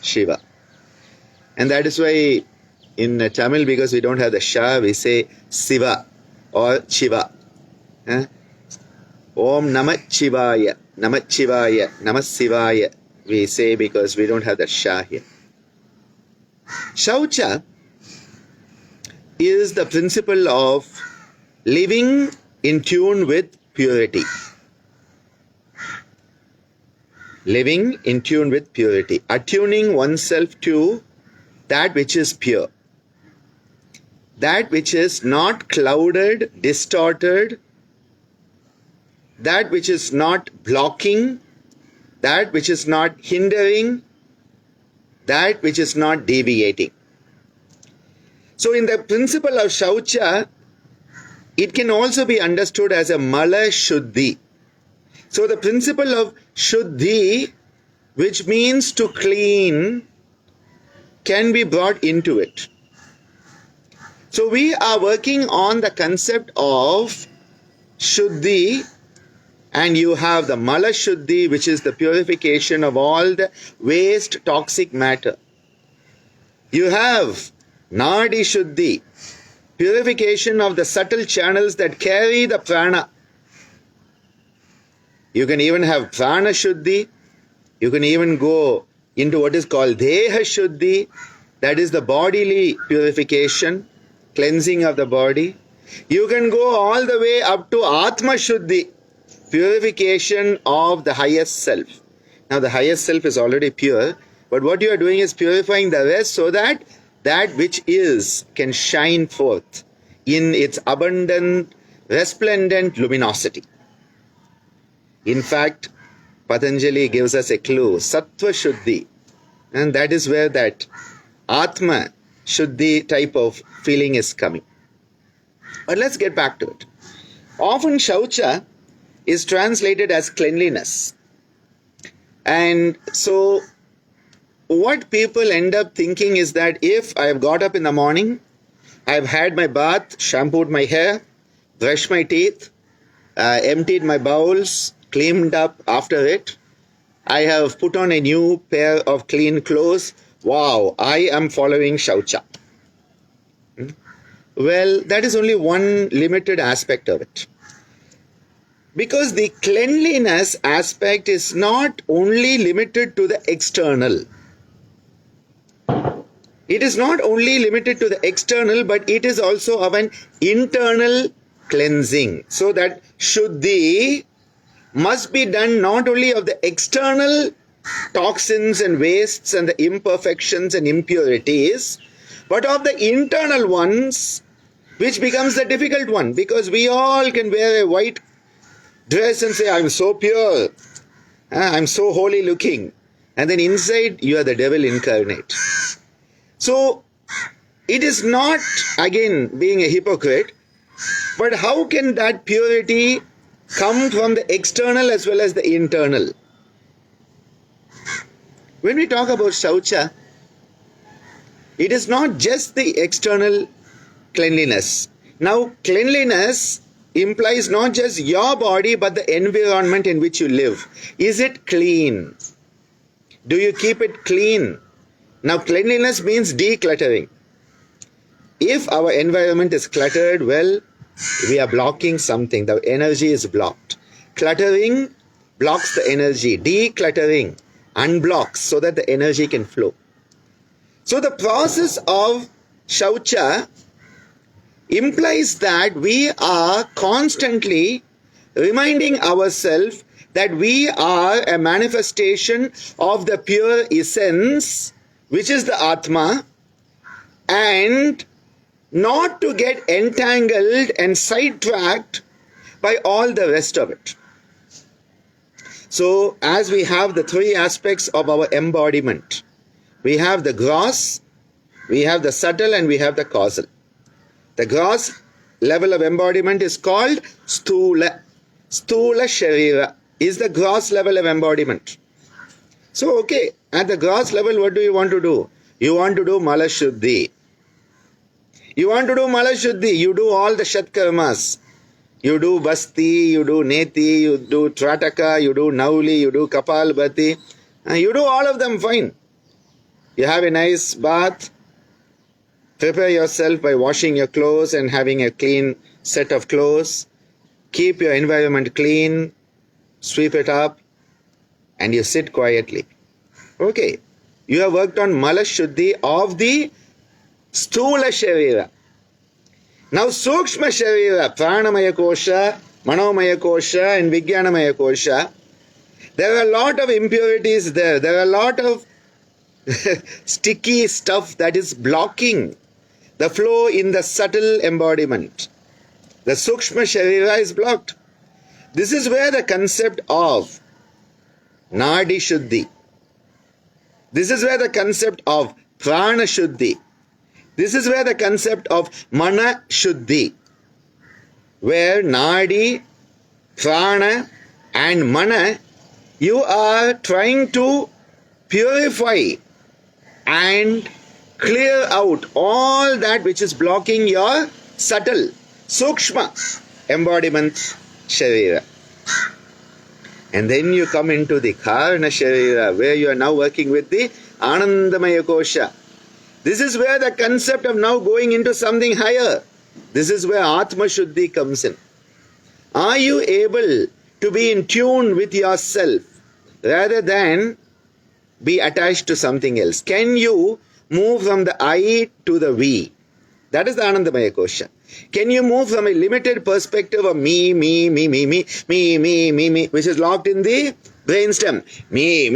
Shiva. And that is why in Tamil, because we don't have the Sha, we say Siva or Shiva. Om Namah Shivaya, Namah Shivaya, Namah Shivaya, we say because we don't have the Sha here. Shoucha is the principle of living in tune with purity. Living in tune with purity. Attuning oneself to that which is pure. That which is not clouded, distorted, that which is not blocking, that which is not hindering, that which is not deviating. So in the principle of shoucha, it can also be understood as a mala shuddhi. So the principle of shuddhi, which means to clean, can be brought into it. So we are working on the concept of shuddhi, and you have the mala shuddhi, which is the purification of all the waste, toxic matter. You have nadi shuddhi, purification of the subtle channels that carry the prana. You can even have prana shuddhi. You can even go into what is called deha shuddhi, that is the bodily purification, cleansing of the body. You can go all the way up to Atma shuddhi, purification of the highest self. Now the highest self is already pure, but what you are doing is purifying the rest so that that which is can shine forth in its abundant, resplendent luminosity. In fact, Patanjali gives us a clue, sattva shuddhi, and that is where that Atma shuddhi type of feeling is coming. But let's get back to it. Often shoucha is translated as cleanliness. And so what people end up thinking is that if I have got up in the morning, I have had my bath, shampooed my hair, brushed my teeth, emptied my bowels, cleaned up after it, I have put on a new pair of clean clothes, wow, I am following shoucha. Well, that is only one limited aspect of it. Because the cleanliness aspect is not only limited to the external. It is not only limited to the external, but it is also of an internal cleansing. So that shuddhi must be done not only of the external toxins and wastes and the imperfections and impurities, but of the internal ones, which becomes the difficult one, because we all can wear a white dress and say, I'm so pure, I'm so holy looking, and then inside you are the devil incarnate. So it is not, again, being a hypocrite, but how can that purity come from the external as well as the internal? When we talk about shoucha, it is not just the external cleanliness. Now, cleanliness implies not just your body, but the environment in which you live. Is it clean? Do you keep it clean? Now, cleanliness means decluttering. If our environment is cluttered, well, we are blocking something. The energy is blocked. Cluttering blocks the energy. Decluttering unblocks so that the energy can flow. So the process of shoucha implies that we are constantly reminding ourselves that we are a manifestation of the pure essence, which is the Atma, and not to get entangled and sidetracked by all the rest of it. So, as we have the three aspects of our embodiment, we have the gross, we have the subtle, and we have the causal. The gross level of embodiment is called sthula. Sthula sharira is the gross level of embodiment. So, okay, at the gross level, what do you want to do? You want to do mala shuddhi. You want to do mala shuddhi. You do all the shat karmas. You do basti, you do neti, you do trataka, you do nauli, you do kapalbhati. You do all of them fine. You have a nice bath. Prepare yourself by washing your clothes and having a clean set of clothes. Keep your environment clean. Sweep it up. And you sit quietly. Okay. You have worked on Mala Shuddhi of the Stula Sharira. Now Sukshma Sharira, Pranamaya Kosha, Manomaya Kosha and Vijnanamaya Kosha. There are a lot of impurities there. There are a lot of sticky stuff that is blocking the flow in the subtle embodiment. The Sukshma Sharira is blocked. This is where the concept of Nadi Shuddhi, this is where the concept of Prana Shuddhi, this is where the concept of Mana Shuddhi, where Nadi, Prana and Mana, you are trying to purify and clear out all that which is blocking your subtle, Sukshma embodiment Sharira. And then you come into the Karana Sharira, where you are now working with the Anandamaya Kosha. This is where the concept of now going into something higher. This is where Atma Shuddhi comes in. Are you able to be in tune with yourself rather than be attached to something else? Can you move from the I to the we? That is the Anandamaya Kosha. Can you move from a limited perspective of me, which is locked in the brainstem? Me,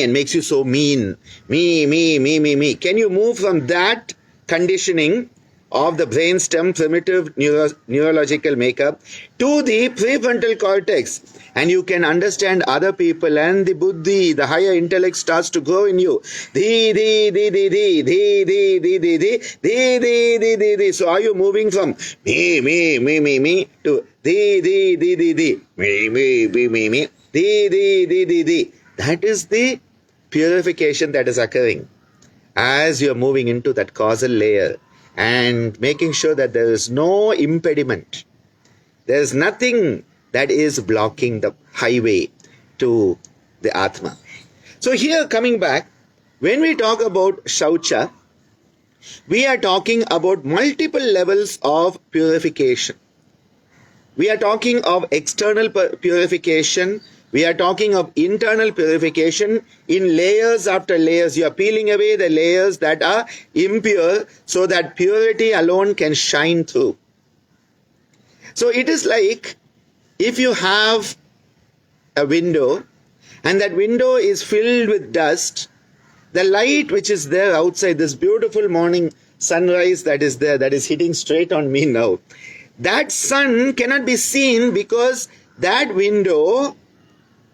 and makes you so mean. Me. Can you move from that conditioning of the brainstem primitive neurological makeup to the prefrontal cortex, and you can understand other people, and the buddhi, the higher intellect starts to grow in you. So are you moving from me to me. That is the purification that is occurring as you are moving into that causal layer and making sure that there is no impediment. There is nothing that is blocking the highway to the Atma. So here, coming back, when we talk about shoucha, we are talking about multiple levels of purification. We are talking of external purification. We are talking of internal purification in layers after layers. You are peeling away the layers that are impure so that purity alone can shine through. So it is like if you have a window and that window is filled with dust, the light which is there outside, this beautiful morning sunrise that is there, that is hitting straight on me now, that sun cannot be seen because that window,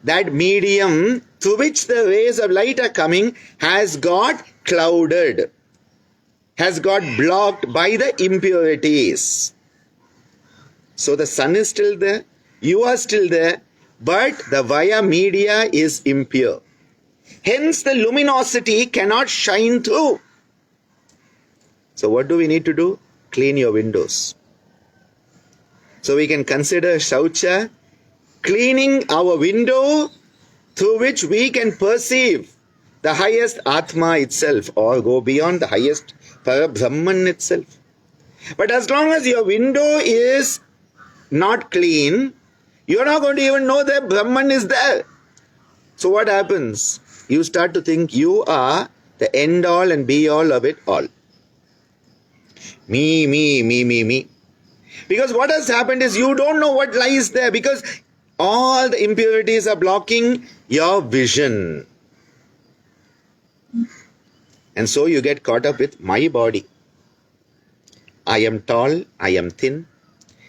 that medium through which the rays of light are coming, has got clouded, has got blocked by the impurities. So the sun is still there, you are still there, but the via media is impure. Hence the luminosity cannot shine through. So what do we need to do? Clean your windows. So we can consider shoucha cleaning our window through which we can perceive the highest Atma itself, or go beyond the highest Parabrahman itself. But as long as your window is not clean, you are not going to even know that Brahman is there. So what happens? You start to think you are the end all and be all of it all. Me. Because what has happened is you don't know what lies there, because all the impurities are blocking your vision. And so you get caught up with my body. I am tall, I am thin,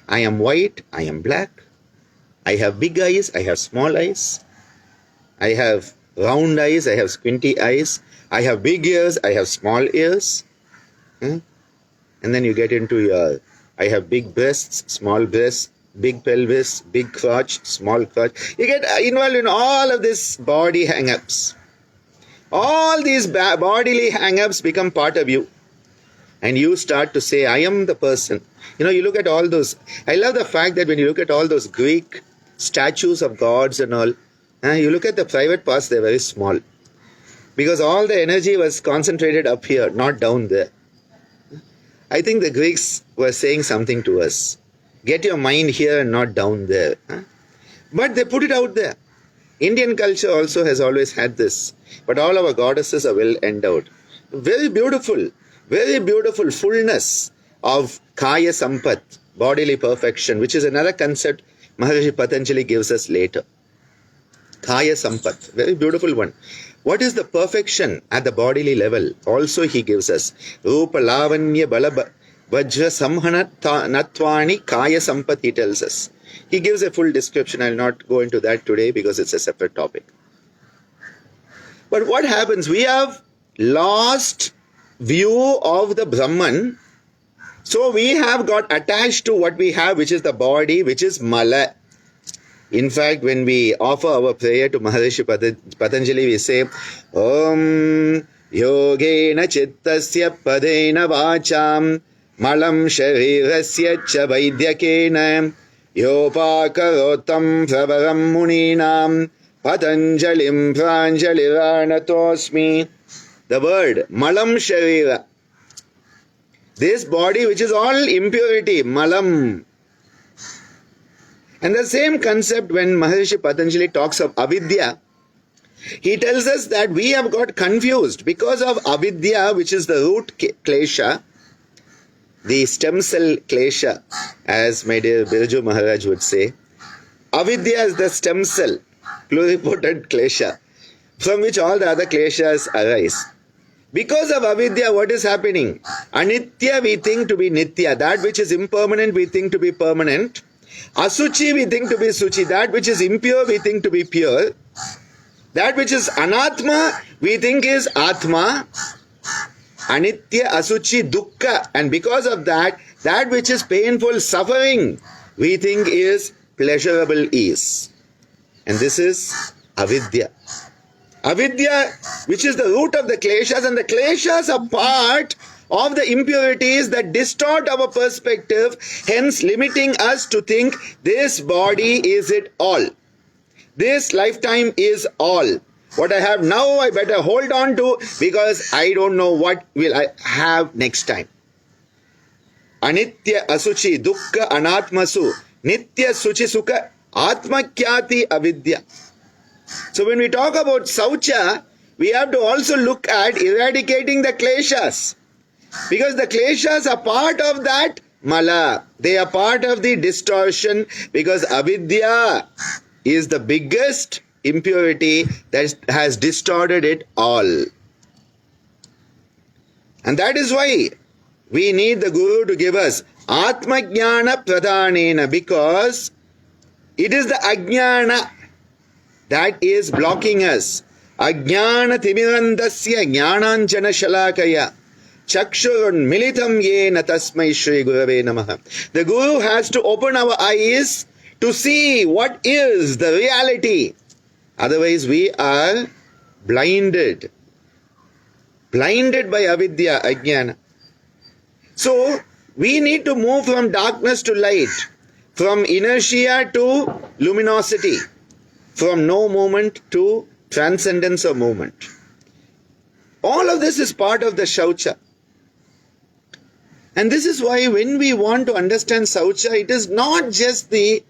I am white, I am black, I have big eyes, I have small eyes, I have round eyes, I have squinty eyes, I have big ears, I have small ears. And then you get into your, I have big breasts, small breasts, big pelvis, big crotch, small crotch. You get involved in all of this body hang-ups. All these bodily hang-ups become part of you. And you start to say, I am the person. You know, you look at all those. I love the fact that when you look at all those Greek statues of gods and all, you look at the private parts, they're very small. Because all the energy was concentrated up here, not down there. I think the Greeks were saying something to us. Get your mind here and not down there. But they put it out there. Indian culture also has always had this. But all our goddesses are well endowed. Very beautiful fullness of Kaya Sampat, bodily perfection, which is another concept Maharishi Patanjali gives us later. Kaya Sampat, very beautiful one. What is the perfection at the bodily level? Also he gives us. Rupa Lavanya Bala Vajra Samhana Natvani Kaya Sampat, he tells us. He gives a full description. I will not go into that today because it's a separate topic. But what happens? We have lost view of the Brahman. So we have got attached to what we have, which is the body, which is Mala. In fact, when we offer our prayer to Maharishi Patanjali, we say, Om Yogena Chittasya Padena Vacham Malam Sharirasya Cha Vaidyakena Yopakarotam Pravaram Muninam Patanjalim Pranjaliranatosmi. The word Malam Sharira. This body which is all impurity, Malam. And the same concept when Maharishi Patanjali talks of Avidya, he tells us that we have got confused because of Avidya, which is the root klesha, the stem cell klesha, as my dear Birju Maharaj would say. Avidya is the stem cell, pluripotent klesha, from which all the other kleshas arise. Because of Avidya, what is happening? Anitya we think to be Nitya, that which is impermanent we think to be permanent. Asuchi we think to be Suchi, that which is impure we think to be pure. That which is Anatma we think is Atma. Anitya, Asuchi, Dukkha, and because of that, that which is painful, suffering, we think is pleasurable ease. And this is Avidya. Avidya, which is the root of the kleshas, and the kleshas are part of the impurities that distort our perspective, hence limiting us to think this body is it all. This lifetime is all. What I have now, I better hold on to because I don't know what will I have next time. Anitya asuchi dukkha anatmasu nitya suchi sukha atmakyati avidya. So when we talk about Saucha, we have to also look at eradicating the kleshas. Because the kleshas are part of that mala. They are part of the distortion because avidya is the biggest impurity that has distorted it all. And that is why we need the Guru to give us Atma Jnana Pradhanena, because it is the Ajnana that is blocking us. Ajnana Timirandasya Jnananjana Shalakaya Chakshurun Militam Yena Tasmai Shri Gurave Namaha. The Guru has to open our eyes to see what is the reality. Otherwise we are blinded. Blinded by avidya, ajnana. So we need to move from darkness to light, from inertia to luminosity, from no movement to transcendence of movement. All of this is part of the shoucha. And this is why when we want to understand Saucha, it is not just the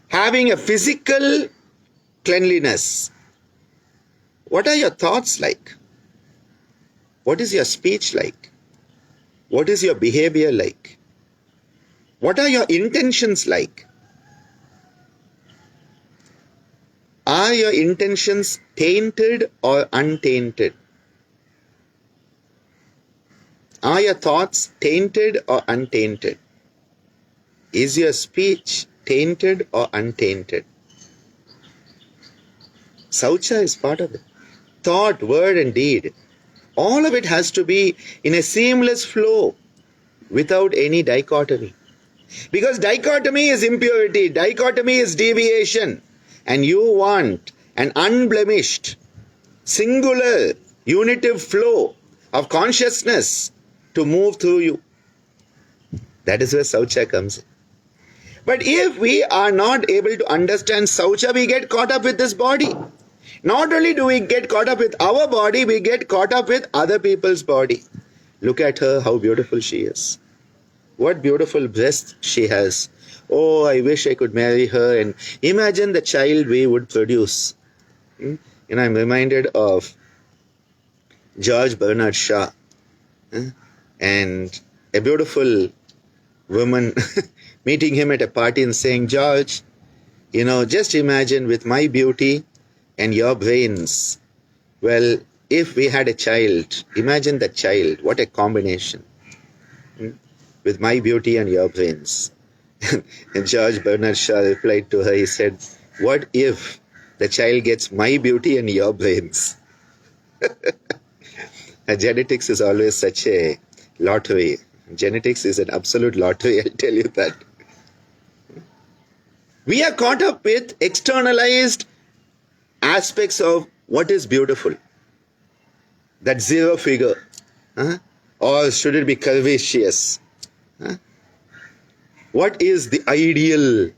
having a physical cleanliness. What are your thoughts like? What is your speech like? What is your behavior like? What are your intentions like? Are your intentions tainted or untainted? Are your thoughts tainted or untainted? Is your speech tainted or untainted? Saucha is part of it. Thought, word and deed. All of it has to be in a seamless flow without any dichotomy. Because dichotomy is impurity, dichotomy is deviation. And you want an unblemished, singular, unitive flow of consciousness to move through you. That is where Saucha comes in. But if we are not able to understand Saucha, we get caught up with this body. Not only do we get caught up with our body, we get caught up with other people's body. Look at her, how beautiful she is. What beautiful breasts she has. Oh, I wish I could marry her. And imagine the child we would produce. I'm reminded of George Bernard Shaw. And a beautiful woman meeting him at a party and saying, George, just imagine with my beauty and your brains. Well, if we had a child, imagine that child, what a combination. With my beauty and your brains. And George Bernard Shaw replied to her, he said, what if the child gets my beauty and your brains? Genetics is always such a lottery. Genetics is an absolute lottery, I'll tell you that. We are caught up with externalized aspects of what is beautiful. That zero figure. Or should it be curvaceous? What is the ideal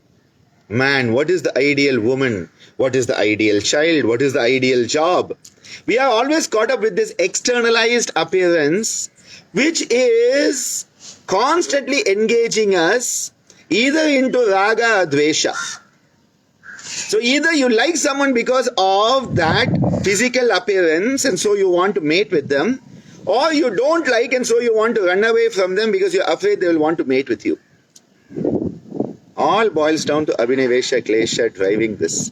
man? What is the ideal woman? What is the ideal child? What is the ideal job? We are always caught up with this externalized appearance, which is constantly engaging us either into raga or dvesha. So either you like someone because of that physical appearance and so you want to mate with them, or you don't like and so you want to run away from them because you're afraid they will want to mate with you. All boils down to abhinivesha klesha driving this.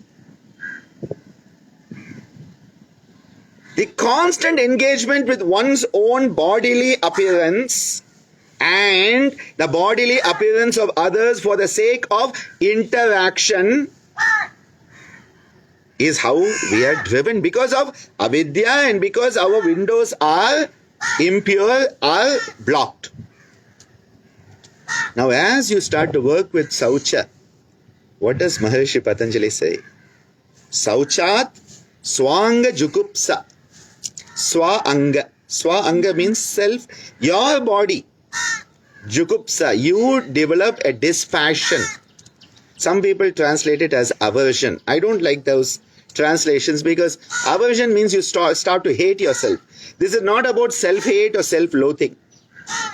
The constant engagement with one's own bodily appearance and the bodily appearance of others for the sake of interaction is how we are driven because of Avidya and because our windows are impure, are blocked. Now as you start to work with Saucha, what does Maharishi Patanjali say? Sauchat swanga jukupsa. Swa-anga. Swa-anga means self. Your body. Jukupsa. You develop a dispassion. Some people translate it as aversion. I don't like those translations because aversion means you start to hate yourself. This is not about self-hate or self-loathing.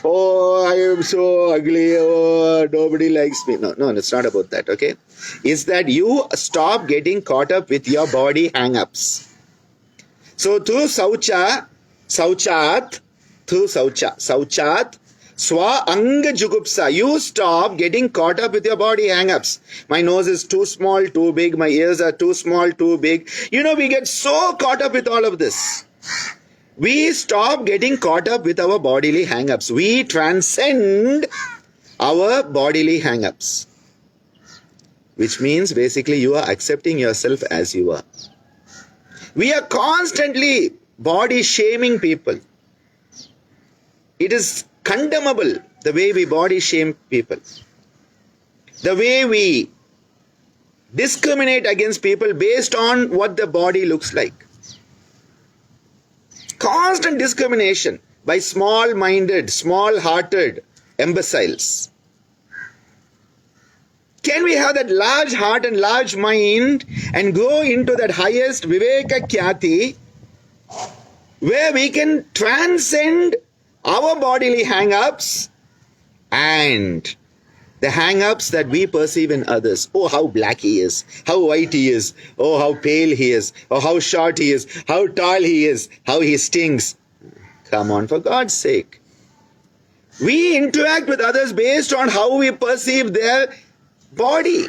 Oh, I am so ugly. Oh, nobody likes me. No, it's not about that, okay? It's that you stop getting caught up with your body hang-ups. So through Saucha, Sauchat, Swa-anga jugupsa, you stop getting caught up with your body hang-ups. My nose is too small, too big. My ears are too small, too big. We get so caught up with all of this. We stop getting caught up with our bodily hang-ups. We transcend our bodily hang-ups. Which means basically you are accepting yourself as you are. We are constantly body shaming people. It is condemnable the way we body shame people. The way we discriminate against people based on what the body looks like. Constant discrimination by small-minded, small-hearted imbeciles. Can we have that large heart and large mind and go into that highest viveka khyati where we can transcend our bodily hang-ups and the hang-ups that we perceive in others. Oh, how black he is, how white he is, oh, how pale he is, oh, how short he is, how tall he is, how he stinks. Come on, for God's sake. We interact with others based on how we perceive their body.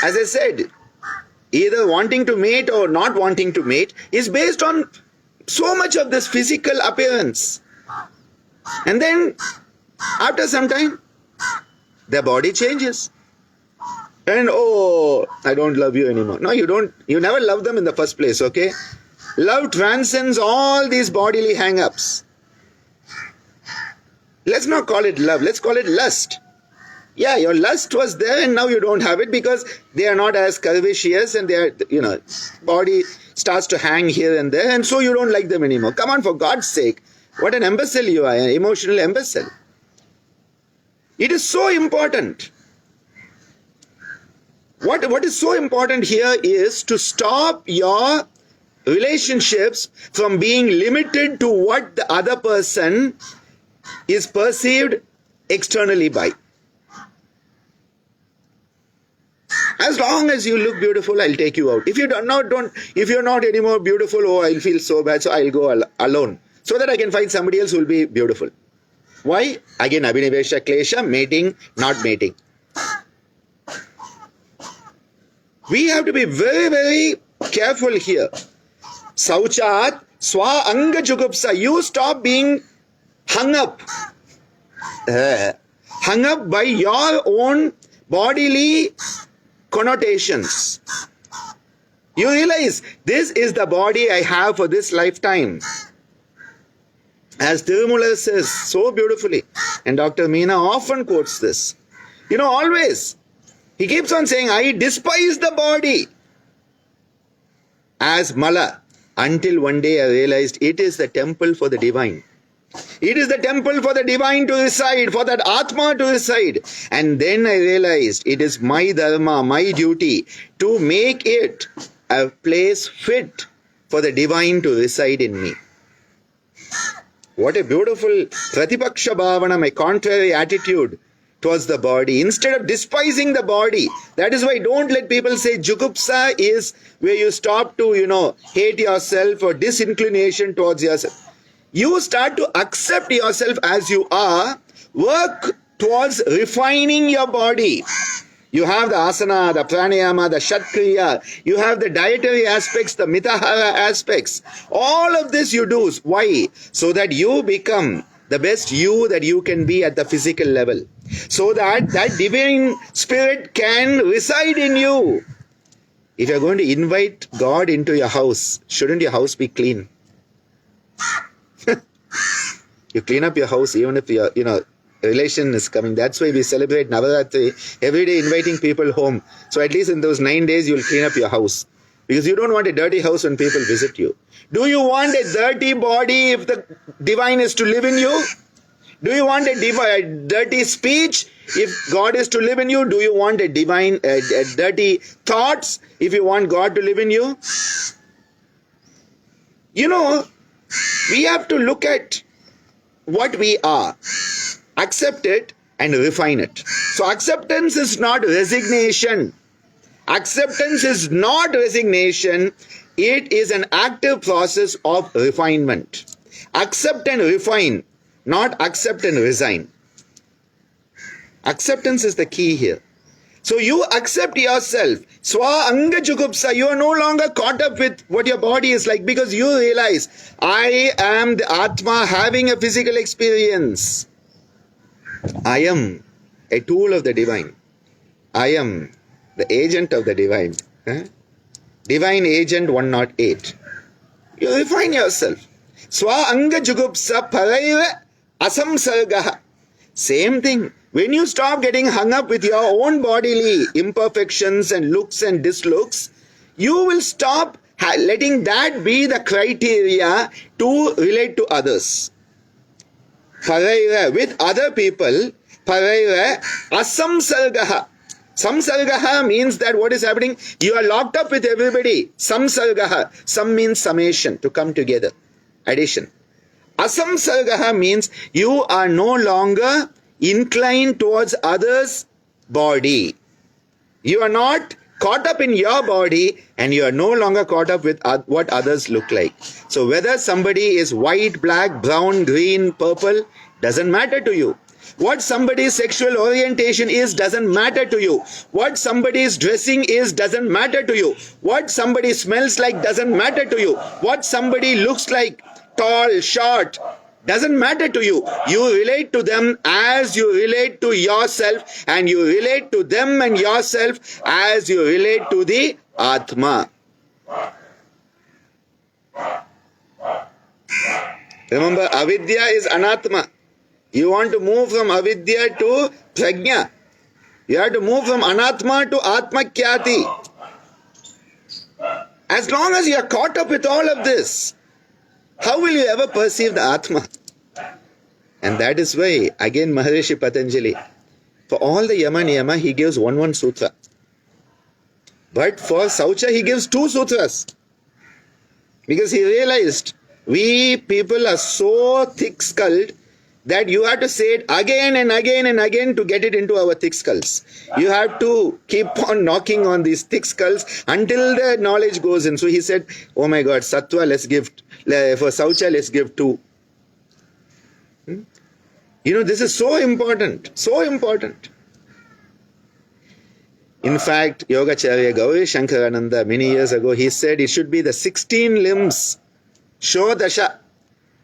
As I said, either wanting to mate or not wanting to mate is based on so much of this physical appearance. And then, after some time, their body changes. And oh, I don't love you anymore. No, you don't. You never loved them in the first place, okay? Love transcends all these bodily hang-ups. Let's not call it love. Let's call it lust. Yeah, your lust was there and now you don't have it because they are not as curvaceous and their, body starts to hang here and there and so you don't like them anymore. Come on, for God's sake. What an imbecile you are, an emotional imbecile. It is so important What is so important here is to stop your relationships from being limited to what the other person is perceived externally by. As long as you look beautiful, I'll take you out. If you if you're not anymore beautiful, oh, I'll feel so bad, so I'll go alone, so that I can find somebody else who will be beautiful. Why? Again, abhinivesha, klesha, mating, not mating. We have to be very, very careful here. Sauchat, swa anga jugupsa. You stop being hung up by your own bodily connotations. You realize this is the body I have for this lifetime. As Tirumula says so beautifully, and Dr. Meena often quotes this. Always. He keeps on saying, I despise the body as mala, until one day I realized it is the temple for the divine. It is the temple for the divine to reside, for that Atma to reside. And then I realized it is my dharma, my duty to make it a place fit for the divine to reside in me. What a beautiful Pratipaksha Bhavana, my contrary attitude towards the body. Instead of despising the body, that is why don't let people say jugupsa is where you stop to, hate yourself or disinclination towards yourself. You start to accept yourself as you are, work towards refining your body. You have the asana, the pranayama, the shatkriya, you have the dietary aspects, the mitahara aspects. All of this you do. Why? So that you become the best you that you can be at the physical level. So that that divine spirit can reside in you. If you are going to invite God into your house, shouldn't your house be clean? You clean up your house even if your relation is coming. That's why we celebrate Navaratri every day, inviting people home. So at least in those 9 days you will clean up your house, because you don't want a dirty house when people visit you. Do you want a dirty body if the divine is to live in you? Do you want a dirty speech if God is to live in you? Do you want a dirty thoughts if you want God to live in you? We have to look at what we are, accept it and refine it. So acceptance is not resignation. Acceptance is not resignation. It is an active process of refinement. Accept and refine, not accept and resign. Acceptance is the key here. So you accept yourself. Swa anga jugupsa. You are no longer caught up with what your body is like, because you realize, I am the Atma having a physical experience. I am a tool of the divine. I am the agent of the divine. Divine agent 108. You refine yourself. Swa anga jugupsa paraiva asamsargaha. Same thing. When you stop getting hung up with your own bodily imperfections and looks and dislooks, you will stop letting that be the criteria to relate to others. Paraira, with other people, paraira asamsargaha. Samsargaha means that what is happening? You are locked up with everybody. Samsargaha. Sam means summation, to come together. Addition. Asamsargaha means you are no longer inclined towards others' body. You are not caught up in your body, and you are no longer caught up with what others look like. So whether somebody is white, black, brown, green, purple, doesn't matter to you. What somebody's sexual orientation is doesn't matter to you. What somebody's dressing is doesn't matter to you. What somebody smells like doesn't matter to you. What somebody looks like, tall, short, doesn't matter to you. You relate to them as you relate to yourself, and you relate to them and yourself as you relate to the Atma. Remember, Avidya is Anatma. You want to move from Avidya to Prajna. You have to move from Anatma to Atma Kyati. As long as you are caught up with all of this, how will you ever perceive the Atma? And that is why, again, Maharishi Patanjali, for all the Yama Niyama, he gives one sutra. But for Saucha, he gives 2 sutras. Because he realized we people are so thick-skulled that you have to say it again and again and again to get it into our thick skulls. You have to keep on knocking on these thick skulls until the knowledge goes in. So he said, oh my God, sattva, let's give, for Saucha, let's give 2. You know, this is so important, so important. In fact, Yogacharya Gauri Shankarananda, many years ago, he said it should be the 16 limbs, Shodasha,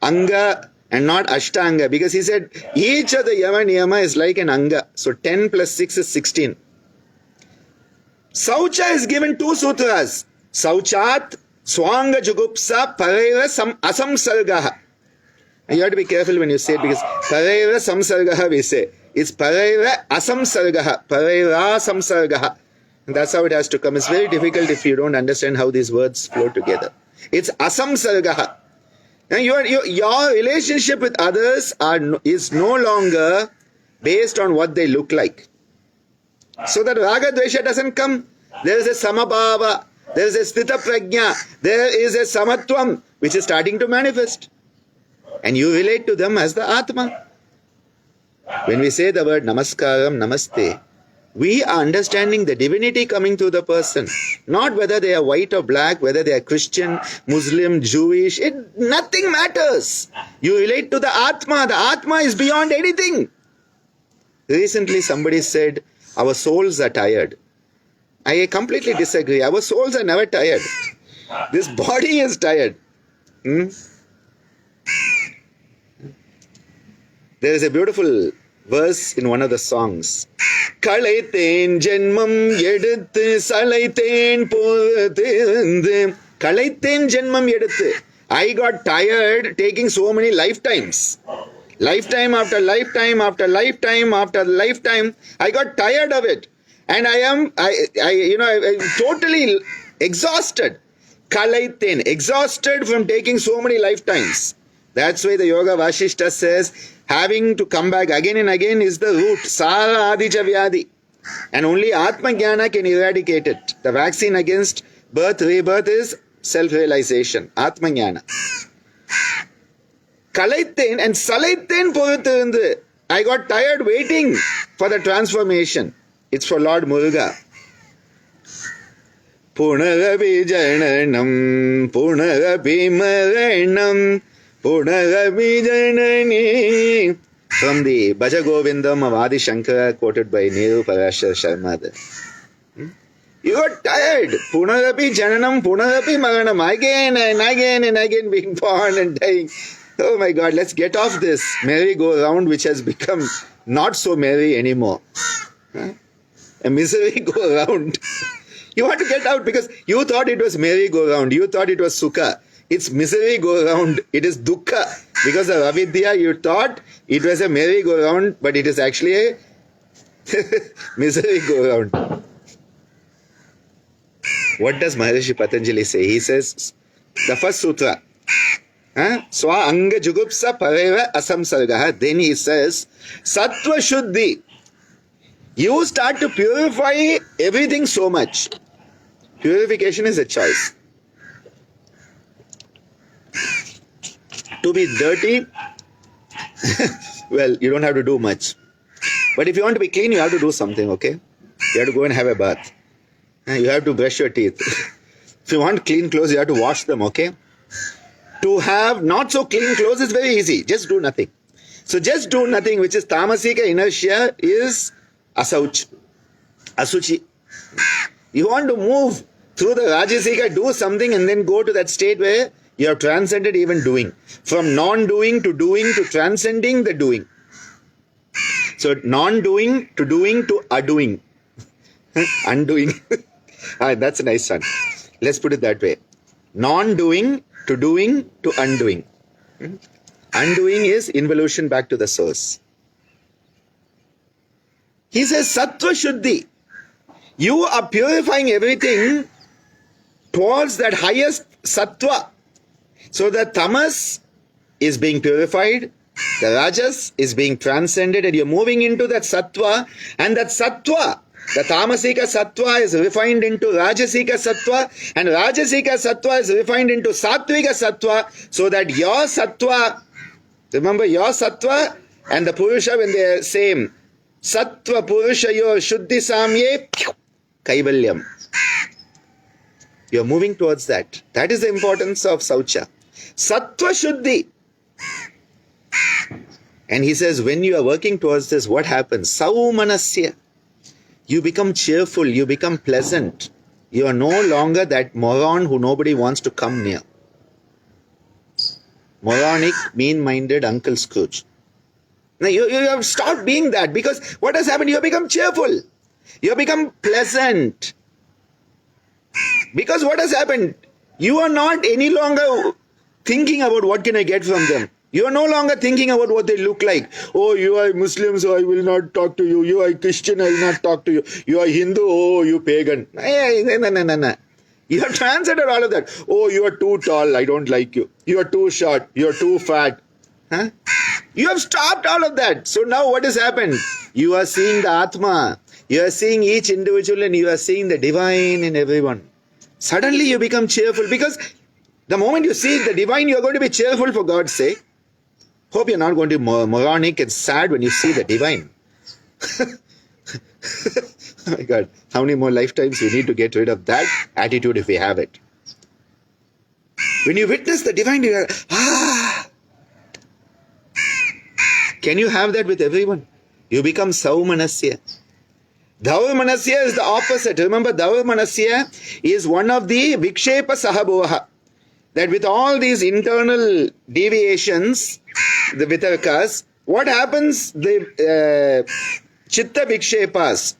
Anga, and not Ashtanga, because he said each of the Yama Niyama is like an Anga. So 10 plus 6 is 16. Saucha is given 2 sutras. Sauchat, Swanga Jugupsa, Paraiva Asamsargaha. And you have to be careful when you say it, because Paraiva Samsargaha we say. It's Paraiva Asamsargaha, Paraiva Samsargaha. And that's how it has to come. It's very difficult if you don't understand how these words flow together. It's Asamsargaha. And your relationship with others is no longer based on what they look like. So that Raga Dvesha doesn't come. There is a Samabhava, there is a Sthita Prajna, there is a Samatvam which is starting to manifest. And you relate to them as the Atma. When we say the word Namaskaram, Namaste, we are understanding the divinity coming through the person. Not whether they are white or black, whether they are Christian, Muslim, Jewish. Nothing matters. You relate to the Atma. The Atma is beyond anything. Recently somebody said, our souls are tired. I completely disagree. Our souls are never tired. This body is tired. There is a beautiful verse in one of the songs. Kalaiten janmam eduthu salaiten porathu. Kalaiten janmam eduthu. I got tired taking so many lifetimes. Lifetime after lifetime after lifetime after lifetime. I got tired of it. And I'm totally exhausted. Kalaiten, exhausted from taking so many lifetimes. That's why the Yoga Vashishta says, having to come back again and again is the root. Sara Adija Vyadi. And only Atma Jnana can eradicate it. The vaccine against birth, rebirth is self-realization. Atma Jnana. Kalaiten and Salaiten Poruthundu. I got tired waiting for the transformation. It's for Lord Muruga. Punarapi Jananam, Punarapi Maranam, Punarapi Janani. From the Bhaja Govindam of Adi Shankara, quoted by Nehru Parashar Sharma. You got tired. Punarapi Jananam, Punarapi Maranam. Again and again and again being born and dying. Oh my God, let's get off this merry-go-round which has become not so merry anymore. A misery-go-round. You want to get out because you thought it was merry-go-round. You thought it was sukha. It's misery-go-round. It is dukkha. Because of avidya, you thought it was a merry-go-round, but it is actually a misery-go-round. What does Maharishi Patanjali say? He says, the first sutra, Swa Anga Jugupsa Pareva Asamsargaha. Then he says, Sattva Shuddhi. You start to purify everything so much. Purification is a choice. To be dirty, well, you don't have to do much. But if you want to be clean, you have to do something, okay? You have to go and have a bath. You have to brush your teeth. If you want clean clothes, you have to wash them, okay? To have not so clean clothes is very easy. Just do nothing. So just do nothing, which is tamasika inertia, is asauch, asuchi. You want to move through the rajasika, do something and then go to that state where you have transcended even doing. From non-doing to transcending the doing. So non-doing to undoing. Undoing. That's a nice one. Let's put it that way. Non-doing to doing to undoing. Undoing is involution back to the source. He says, Sattva Shuddhi. You are purifying everything towards that highest Sattva. So the Tamas is being purified, the Rajas is being transcended, and you're moving into that Sattva. And that Sattva The tamasika sattva is refined into rajasika sattva, and rajasika sattva is refined into sattvika sattva, so that your sattva, remember your sattva and the purusha, when they are same, sattva purushayo shuddhi samye kaivalyam. You are moving towards that. That is the importance of saucha. Sattva shuddhi. And he says, when you are working towards this, what happens? Saumanasya. You become cheerful, you become pleasant. You are no longer that moron who nobody wants to come near. Moronic, mean-minded Uncle Scrooge. Now you have stopped being that, because what has happened? You have become cheerful. You have become pleasant. Because what has happened? You are not any longer thinking about what can I get from them. You are no longer thinking about what they look like. Oh, you are Muslim, so I will not talk to you. You are Christian, I will not talk to you. You are Hindu, oh, you pagan. No. You have transcended all of that. Oh, you are too tall, I don't like you. You are too short, you are too fat. Huh? You have stopped all of that. So now what has happened? You are seeing the Atma. You are seeing each individual, and you are seeing the divine in everyone. Suddenly you become cheerful, because the moment you see the divine, you are going to be cheerful for God's sake. Hope you're not going to be moronic and sad when you see the divine. Oh my God, how many more lifetimes we need to get rid of that attitude if we have it? When you witness the divine, you are, Can you have that with everyone? You become Saumanasya. Dhaurmanasya is the opposite. Remember, Dhaurmanasya is one of the Vikshepa Sahabhoha. That with all these internal deviations, the vitarkas, what happens? The chitta vikshepas,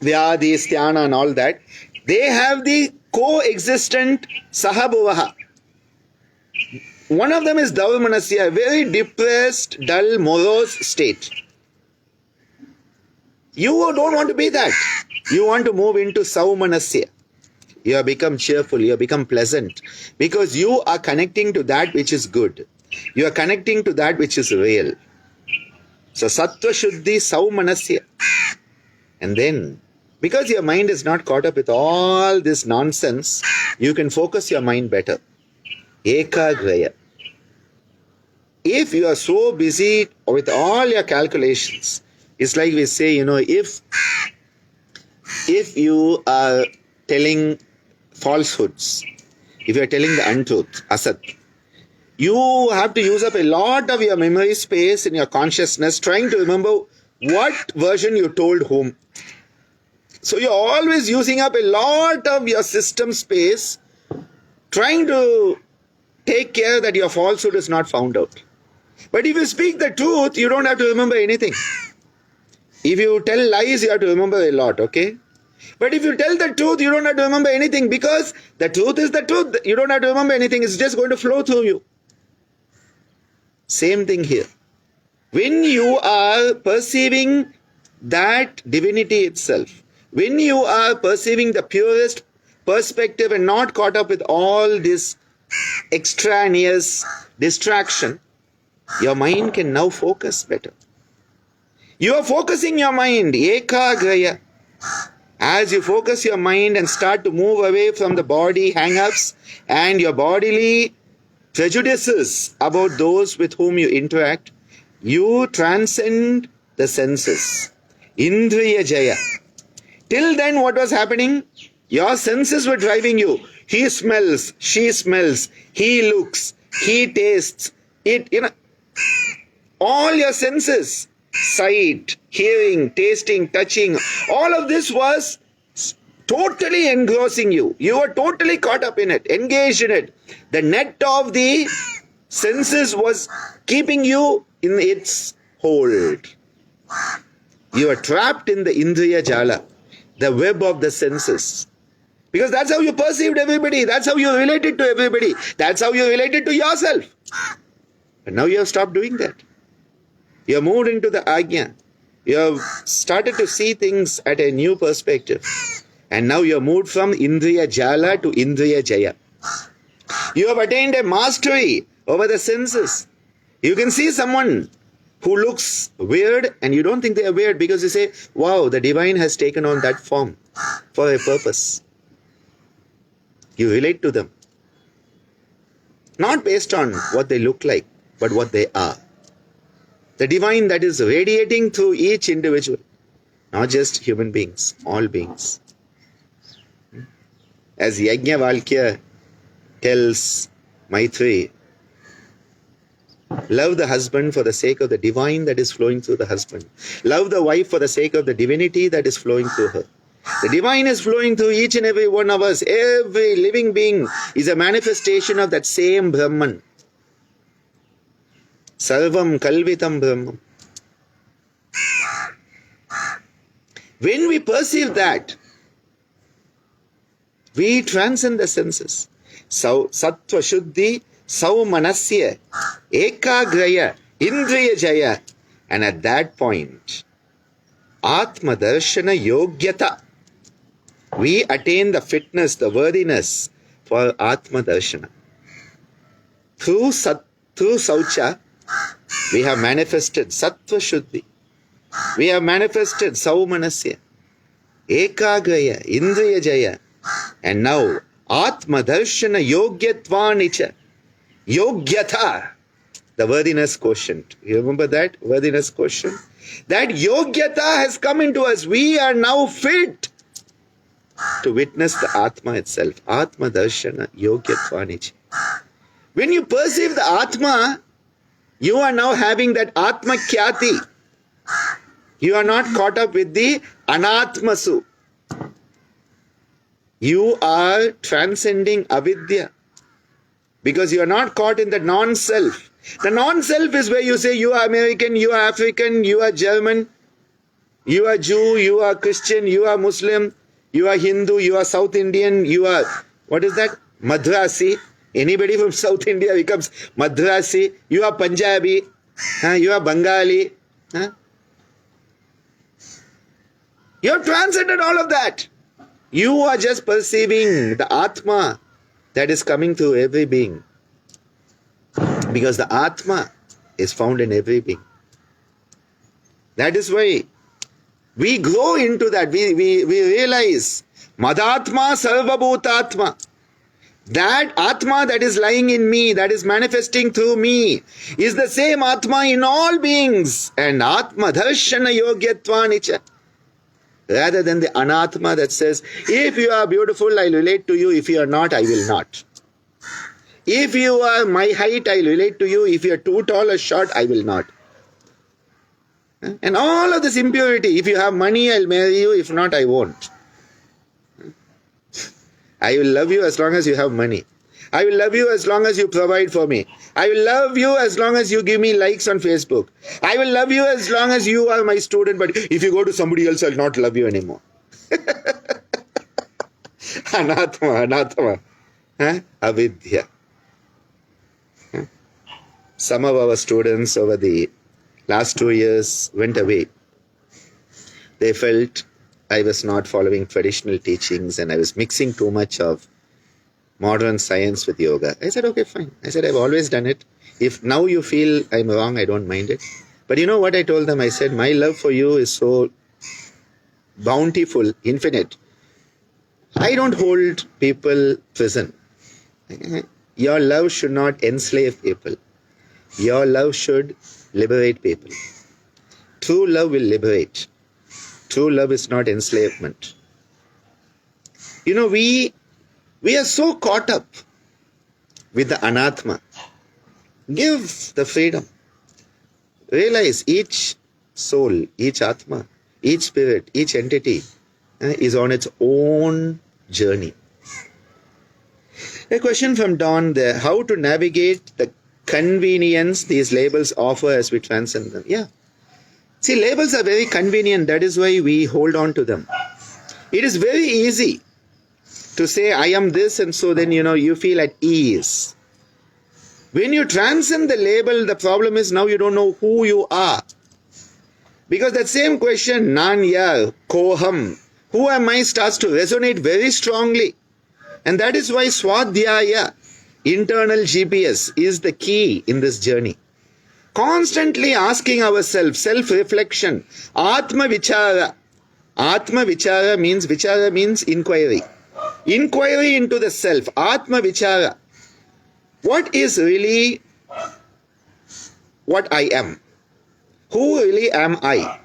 vyadi, sthana and all that, they have the coexistent sahabhavaha. One of them is Dhaurmanasya, a very depressed, dull, morose state. You don't want to be that. You want to move into Saumanasya. You have become cheerful, you have become pleasant, because you are connecting to that which is good. You are connecting to that which is real. So sattva shuddhi saumanasya. And then, because your mind is not caught up with all this nonsense, you can focus your mind better. Ekagraya. If you are so busy with all your calculations, it's like we say, if you are telling falsehoods, if you are telling the untruth, asat, you have to use up a lot of your memory space in your consciousness trying to remember what version you told whom. So you're always using up a lot of your system space trying to take care that your falsehood is not found out. But if you speak the truth, you don't have to remember anything. If you tell lies, you have to remember a lot, okay? But if you tell the truth, you don't have to remember anything, because the truth is the truth. You don't have to remember anything. It's just going to flow through you. Same thing here. When you are perceiving that divinity itself, when you are perceiving the purest perspective and not caught up with all this extraneous distraction, your mind can now focus better. You are focusing your mind, ekagraya. As you focus your mind and start to move away from the body hang-ups and your bodily prejudices about those with whom you interact, you transcend the senses. Indriya Jaya. Till then, what was happening? Your senses were driving you. He smells, she smells, he looks, he tastes. All your senses, sight, hearing, tasting, touching, all of this was totally engrossing you. You were totally caught up in it, engaged in it. The net of the senses was keeping you in its hold. You are trapped in the Indriya Jala, the web of the senses. Because that's how you perceived everybody. That's how you related to everybody. That's how you related to yourself. But now you have stopped doing that. You have moved into the Ajna. You have started to see things at a new perspective. And now you have moved from Indriya Jala to Indriya Jaya. You have attained a mastery over the senses. You can see someone who looks weird and you don't think they are weird because you say, wow, the divine has taken on that form for a purpose. You relate to them. Not based on what they look like, but what they are. The divine that is radiating through each individual, not just human beings, all beings. As Yajnavalkya tells Maitreyi, love the husband for the sake of the divine that is flowing through the husband. Love the wife for the sake of the divinity that is flowing through her. The divine is flowing through each and every one of us. Every living being is a manifestation of that same Brahman. Sarvam Kalvitam Brahman. When we perceive that, we transcend the senses. Sattva Shuddhi, Saucha-Manifesting Ekagraya, Indriya Jaya. And at that point, Atma Darshana Yogyata. We attain the fitness, the worthiness for Atma Darshana. Through Saucha, we have manifested Sattva Shuddhi. We have manifested Saucha-Manifesting Ekagraya, Indriya Jaya. And now, Atma Darshana Yogyatva. Yogyata, the worthiness quotient. You remember that? Worthiness quotient? That Yogyata has come into us. We are now fit to witness the Atma itself. Atma Darshana Yogyatva. When you perceive the Atma, you are now having that Atma Khyati. You are not caught up with the Anatmasu. You are transcending Avidya. Because you are not caught in the non-self. The non-self is where you say you are American, you are African, you are German, you are Jew, you are Christian, you are Muslim, you are Hindu, you are South Indian, you are, what is that? Madrasi. Anybody from South India becomes Madrasi. You are Punjabi, you are Bengali. You have transcended all of that. You are just perceiving the Atma that is coming through every being. Because the Atma is found in every being. That is why we grow into that. We realize Madatma Sarvabhutatma. That Atma that is lying in me, that is manifesting through me, is the same Atma in all beings. And Atma Darshana Yogyatva Nicha. Rather than the Anatma that says, if you are beautiful, I will relate to you. If you are not, I will not. If you are my height, I will relate to you. If you are too tall or short, I will not. And all of this impurity, if you have money, I will marry you. If not, I won't. I will love you as long as you have money. I will love you as long as you provide for me. I will love you as long as you give me likes on Facebook. I will love you as long as you are my student, but if you go to somebody else, I will not love you anymore. Anatma. Avidya. Some of our students over the last 2 years went away. They felt I was not following traditional teachings and I was mixing too much of modern science with yoga. I said, okay, fine. I said, I've always done it. If now you feel I'm wrong, I don't mind it. But you know what I told them? I said, my love for you is so bountiful, infinite. I don't hold people prison. Your love should not enslave people. Your love should liberate people. True love will liberate. True love is not enslavement. You know, we are so caught up with the Anatma. Give the freedom. Realize each soul, each Atma, each spirit, each entity is on its own journey. A question from Dawn there. How to navigate the convenience these labels offer as we transcend them? Yeah. See, labels are very convenient. That is why we hold on to them. It is very easy to say, I am this, and so then, you feel at ease. When you transcend the label, the problem is now you don't know who you are. Because that same question, Nanya, Koham, who am I, starts to resonate very strongly. And that is why Swadhyaya, internal GPS, is the key in this journey. Constantly asking ourselves, self-reflection, Atma Vichara. Atma Vichara means inquiry. Inquiry into the self, Atma Vichara. What is really what I am? Who really am I?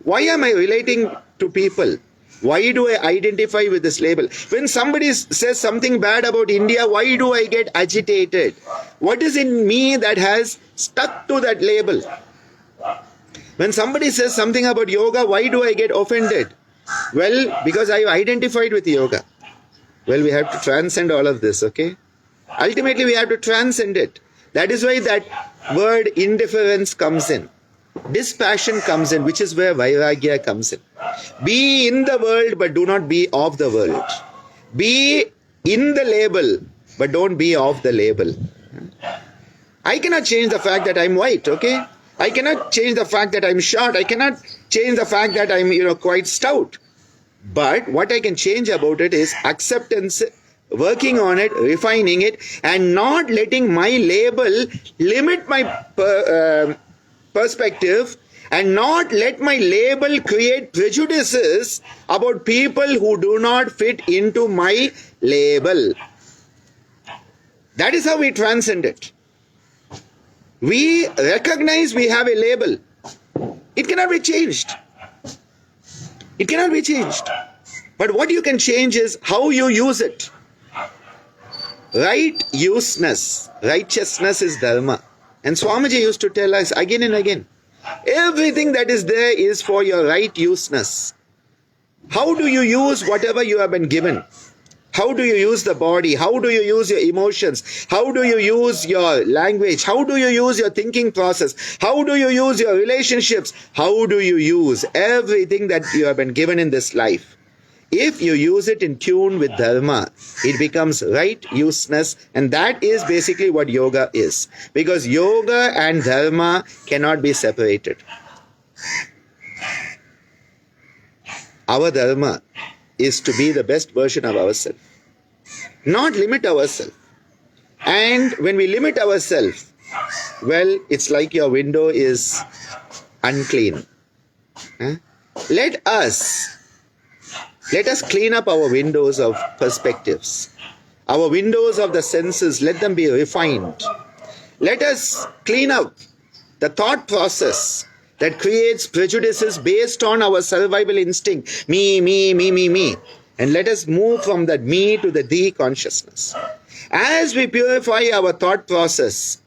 Why am I relating to people? Why do I identify with this label? When somebody says something bad about India, why do I get agitated? What is in me that has stuck to that label? When somebody says something about yoga, why do I get offended? Well, because I identified with yoga. Well, we have to transcend all of this, okay? Ultimately, we have to transcend it. That is why that word indifference comes in. Dispassion comes in, which is where vairagya comes in. Be in the world, but do not be of the world. Be in the label, but don't be of the label. I cannot change the fact that I'm white, okay? I cannot change the fact that I'm short. I cannot change the fact that I'm, quite stout. But what I can change about it is acceptance, working on it, refining it, and not letting my label limit my perspective, and not let my label create prejudices about people who do not fit into my label. That is how we transcend it. We recognize we have a label. It cannot be changed. It cannot be changed. But what you can change is how you use it. Right useness. Righteousness is dharma. And Swamiji used to tell us again and again, everything that is there is for your right useness. How do you use whatever you have been given? How do you use the body? How do you use your emotions? How do you use your language? How do you use your thinking process? How do you use your relationships? How do you use everything that you have been given in this life? If you use it in tune with dharma, it becomes right useness, and that is basically what yoga is. Because yoga and dharma cannot be separated. Our dharma is to be the best version of ourselves, not limit ourselves. And when we limit ourselves, well, it's like your window is unclean. Let us clean up our windows of perspectives. Our windows of the senses, let them be refined. Let us clean up the thought process that creates prejudices based on our survival instinct. Me. And let us move from that me to the thee consciousness. As we purify our thought process,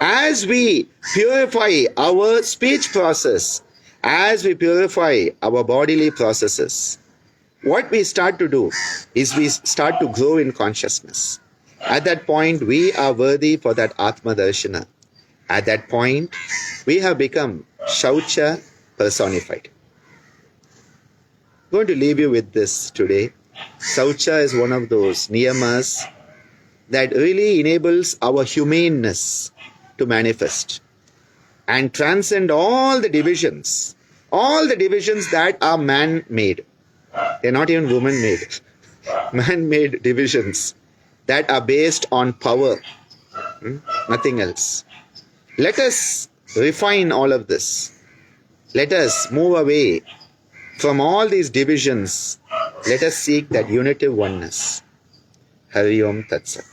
as we purify our speech process, as we purify our bodily processes, what we start to do is we start to grow in consciousness. At that point, we are worthy for that Atma Darshana. At that point, we have become shoucha personified. I'm going to leave you with this today. Saucha is one of those niyamas that really enables our humaneness to manifest and transcend all the divisions that are man-made. They're not even woman-made. Man-made divisions that are based on power. Nothing else. Let us refine all of this. Let us move away from all these divisions. Let us seek that unitive oneness. Hari Om Tat Sat.